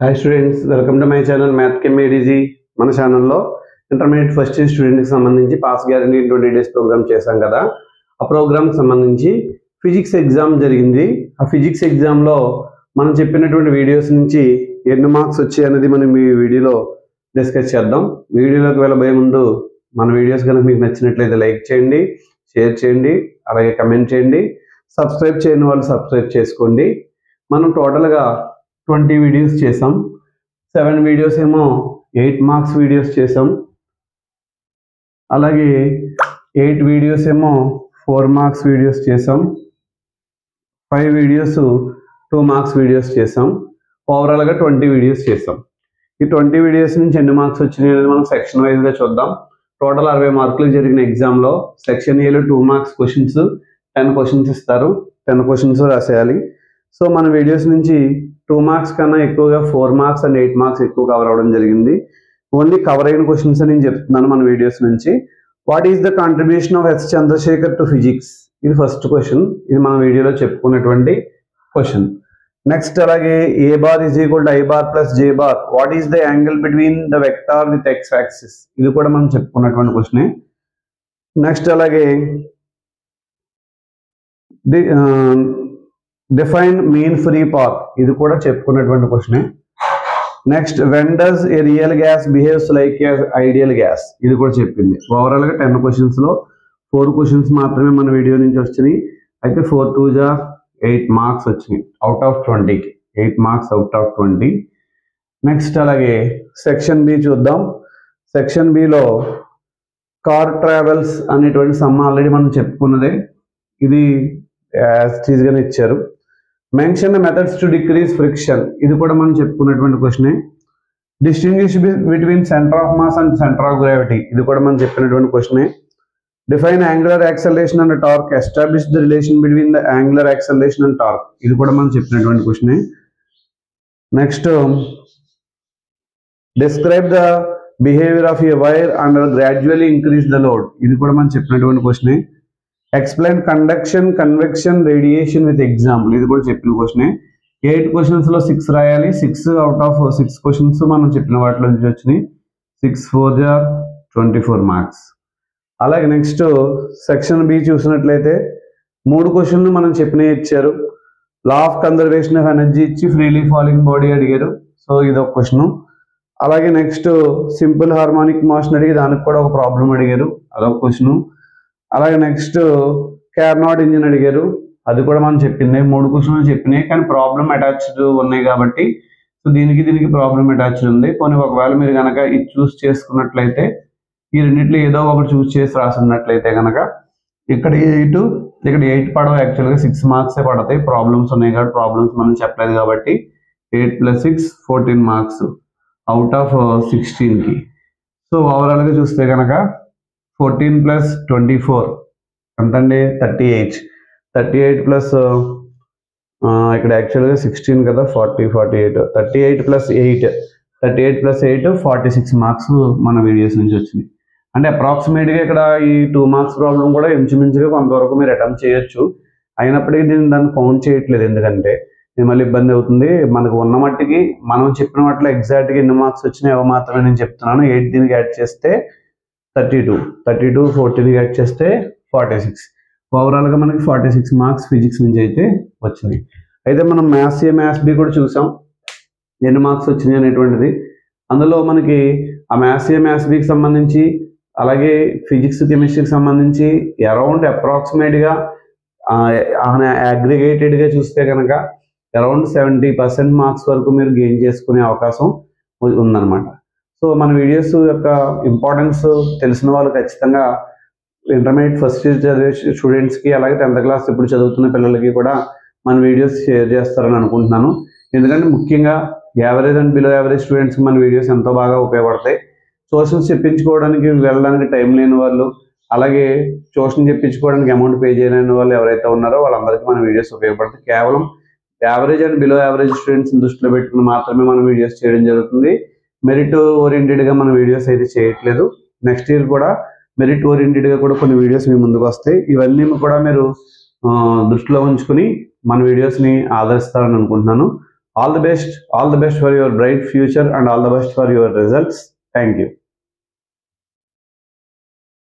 Hi students, welcome to my channel math కెమ్ ADG. మన ఛానల్లో ఇంటర్మీడియట్ ఫస్ట్ ఇయర్ స్టూడెంట్కి సంబంధించి పాస్ గ్యారంటీ 20 డేస్ ప్రోగ్రామ్ చేశాం కదా. ఆ ప్రోగ్రామ్కి సంబంధించి ఫిజిక్స్ ఎగ్జామ్ జరిగింది. ఆ ఫిజిక్స్ ఎగ్జామ్లో మనం చెప్పినటువంటి వీడియోస్ నుంచి ఎన్ని మార్క్స్ వచ్చాయి అనేది మనం ఈ వీడియోలో డిస్కస్ చేద్దాం. వీడియోలోకి వెళ్ళబోయే ముందు మన వీడియోస్ కనుక మీకు నచ్చినట్లయితే లైక్ చేయండి, షేర్ చేయండి, అలాగే కమెంట్ చేయండి. సబ్స్క్రైబ్ చేయని వాళ్ళు సబ్స్క్రైబ్ చేసుకోండి. మనం టోటల్గా 20 వీడియోస్ చేసాం. 7 వీడియోస్ ఏమో 8 మార్క్స్ వీడియోస్ చేసాం. అలాగే 8 వీడియోస్ ఏమో 4 మార్క్స్ వీడియోస్ చేసాం. 5 వీడియోస్ 2 మార్క్స్ వీడియోస్ చేసాం. ఓవరాల్గా 20 వీడియోస్ చేసాం. ఈ 20 వీడియోస్ నుంచి ఎన్ని మార్క్స్ వచ్చినాయి అనేది మనం సెక్షన్ వైజ్గా చూద్దాం. టోటల్ 60 మార్కులు జరిగిన ఎగ్జామ్లో సెక్షన్ ఏలో 2 మార్క్స్ క్వశ్చన్స్ 10 క్వశ్చన్స్ ఇస్తారు. 10 క్వశ్చన్స్ రాసేయాలి. సో మన వీడియోస్ నుంచి 2 మార్క్స్ కన్నా ఎక్కువగా 4 మార్క్స్ అండ్ 8 మార్క్స్ ఎక్కువ కవర్ అవ్వడం జరిగింది. ఓన్లీ కవర్ అయిన క్వశ్చన్స్ నేను చెప్తున్నాను మన వీడియోస్ నుంచి. What is the contribution of S Chandrasekhar to physics? ఇది ఫస్ట్ క్వశ్చన్. ఇది మన వీడియోలో చెప్పుకున్నటువంటి క్వశ్చన్. నెక్స్ట్ అలాగే A bar is equal to I bar plus J bar. What is the angle between the vector with X axis? ఇది కూడా మనం చెప్పుకున్నటువంటి క్వశ్చనే. నెక్స్ట్ అలాగే డిఫైన్ మీన్ ఫ్రీ పాత్. ఇది కూడా చెప్పుకున్నటువంటి క్వశ్చనే. Next when does a real gas behaves like ideal gas? ఇది కూడా చెప్పింది. ఓవరాల్గా 10 క్వశ్చన్స్లో 4 క్వశ్చన్స్ మాత్రమే మన వీడియో నుంచి వచ్చినాయి. అయితే 4 2 జా 8 మార్క్స్ వచ్చినాయి అవుట్ ఆఫ్ 20కి. 8 మార్క్స్ అవుట్ ఆఫ్ 20. నెక్స్ట్ అలాగే సెక్షన్ బి చూద్దాం. సెక్షన్ బిలో కార్ ట్రావెల్స్ అనేటువంటి సమ్ ఆల్రెడీ మనం చెప్పుకున్నదే. ఇది యాజ్టీజ్గానే ఇచ్చారు. Mention the methods to decrease friction. ఇది కూడా మనం చెప్పుకున్నటువంటి క్వశ్చనే. Distinguish between centre of mass and centre of gravity. ఇది కూడా మనం చెప్పినటువంటి క్వశ్చనే. Define angular acceleration and torque. Establish the relation between the angular acceleration and torque. ఇది కూడా మనం చెప్పినటువంటి క్వశ్చనే. Next describe the behaviour of a wire and gradually increase the load. ఇది కూడా మనం చెప్పినటువంటి క్వశ్చనే. Explain conduction, convection, radiation with example. ఇది కూడా చెప్పిన క్వశ్చనే. 8 క్వశ్చన్స్లో 6 రాయాలి. 6 అవుట్ ఆఫ్ 6 క్వశ్చన్స్ మనం చెప్పిన వాటిలో నుంచి వచ్చినాయి. 6 4 జా 24 మార్క్స్. అలాగే నెక్స్ట్ సెక్షన్ బి చూసినట్లయితే 3 క్వశ్చన్లు మనం చెప్పినవి ఇచ్చారు. Law of conservation of energy ఇచ్చి ఫ్రీలీ ఫాలింగ్ బాడీ అడిగారు. సో ఇది ఒక క్వశ్చన్. అలాగే నెక్స్ట్ సింపుల్ హార్మోనిక్ మోషన్ అడిగి దానికి కూడా ఒక ప్రాబ్లం అడిగారు. అదొక క్వశ్చన్. అలాగే నెక్స్ట్ కార్నాట్ ఇంజిన్ అడిగారు. అది కూడా మనం చెప్పింది. 3 క్వశ్చన్లు చెప్పినాయి కానీ ప్రాబ్లం అటాచ్డ్ ఉన్నాయి కాబట్టి సో దీనికి ప్రాబ్లం అటాచ్డ్ ఉంది. కొన్ని ఒకవేళ మీరు కనుక ఇది చూస్ చేసుకున్నట్లయితే ఈ రెండింటిలో ఏదో ఒకటి చూస్ చేసి రాసున్నట్లయితే కనుక ఇక్కడ 8 ఇక్కడ 8 పడవ. యాక్చువల్గా 6 మార్క్సే పడతాయి. ప్రాబ్లమ్స్ ఉన్నాయి కాబట్టి ప్రాబ్లమ్స్ మనం చెప్పలేదు కాబట్టి 8 + 6 14 మార్క్స్ అవుట్ ఆఫ్ 16కి. సో ఓవరాల్గా చూస్తే కనుక 14 + 24 ఎంతండి? 38. 38 ప్లస్ ఇక్కడ యాక్చువల్గా 16 కదా, 40 48. 38 + 8 38 + 8 46 మార్క్స్ మన వీడియోస్ నుంచి వచ్చినాయి. అంటే అప్రాక్సిమేట్గా ఇక్కడ ఈ 2 మార్క్స్ ప్రాబ్లం కూడా ఇంచుమించుగా కొంతవరకు మీరు అటెంప్ట్ చేయొచ్చు. అయినప్పటికీ దాన్ని కౌంట్ చేయట్లేదు. ఎందుకంటే ఇది మళ్ళీ ఇబ్బంది అవుతుంది. మనకు ఉన్న మట్టికి మనం చెప్పిన వాటిలో ఎగ్జాక్ట్గా ఎన్ని మార్క్స్ వచ్చినాయి అవి మాత్రమే నేను చెప్తున్నాను. 8 దీనికి యాడ్ చేస్తే 32 14 యాడ్ చేస్తే 46. ఓవరాల్గా మనకి 46 మార్క్స్ ఫిజిక్స్ నుంచి అయితే వచ్చినాయి. అయితే మనం మ్యాథ్స్ ఏ మ్యాథ్స్ బి కూడా చూసాం ఎన్ని మార్క్స్ వచ్చినాయి అనేటువంటిది. అందులో మనకి ఆ మ్యాథ్స్ ఏ మ్యాథ్స్ బికి సంబంధించి అలాగే ఫిజిక్స్ కెమిస్ట్రీకి సంబంధించి అరౌండ్ అప్రాక్సిమేట్గా అగ్రిగేటెడ్గా చూస్తే కనుక అరౌండ్ 70% మార్క్స్ వరకు మీరు గెయిన్ చేసుకునే అవకాశం ఉందన్నమాట. సో మన వీడియోస్ యొక్క ఇంపార్టెన్స్ తెలిసిన వాళ్ళు ఖచ్చితంగా ఇంటర్మీడియట్ ఫస్ట్ ఇయర్ చదివే స్టూడెంట్స్కి అలాగే 10th క్లాస్ ఇప్పుడు చదువుతున్న పిల్లలకి కూడా మన వీడియోస్ షేర్ చేస్తారని అనుకుంటున్నాను. ఎందుకంటే ముఖ్యంగా యావరేజ్ అండ్ బిలో యావరేజ్ స్టూడెంట్స్కి మన వీడియోస్ ఎంతో బాగా ఉపయోగపడతాయి. ట్యూషన్స్ చెప్పించుకోవడానికి వెళ్ళడానికి టైం లేని వాళ్ళు, అలాగే ట్యూషన్ చెప్పించుకోవడానికి అమౌంట్ పే చేయలేని వాళ్ళు ఎవరైతే ఉన్నారో వాళ్ళందరికీ మన వీడియోస్ ఉపయోగపడతాయి. కేవలం యావరేజ్ అండ్ బిలో యావరేజ్ స్టూడెంట్స్ని దృష్టిలో పెట్టుకుని మాత్రమే మనం వీడియోస్ చేయడం జరుగుతుంది. మెరిట్ ఓరియంటెడ్గా మన వీడియోస్ అయితే చేయట్లేదు. నెక్స్ట్ ఇయర్ కూడా మెరిట్ ఓరియంటెడ్గా కూడా కొన్ని వీడియోస్ మీ ముందుకు వస్తాయి. ఇవన్నీ కూడా మీరు దృష్టిలో ఉంచుకుని మన వీడియోస్ని ఆదరిస్తారని అనుకుంటున్నాను. All the best for your bright future and all the best for your results. Thank you.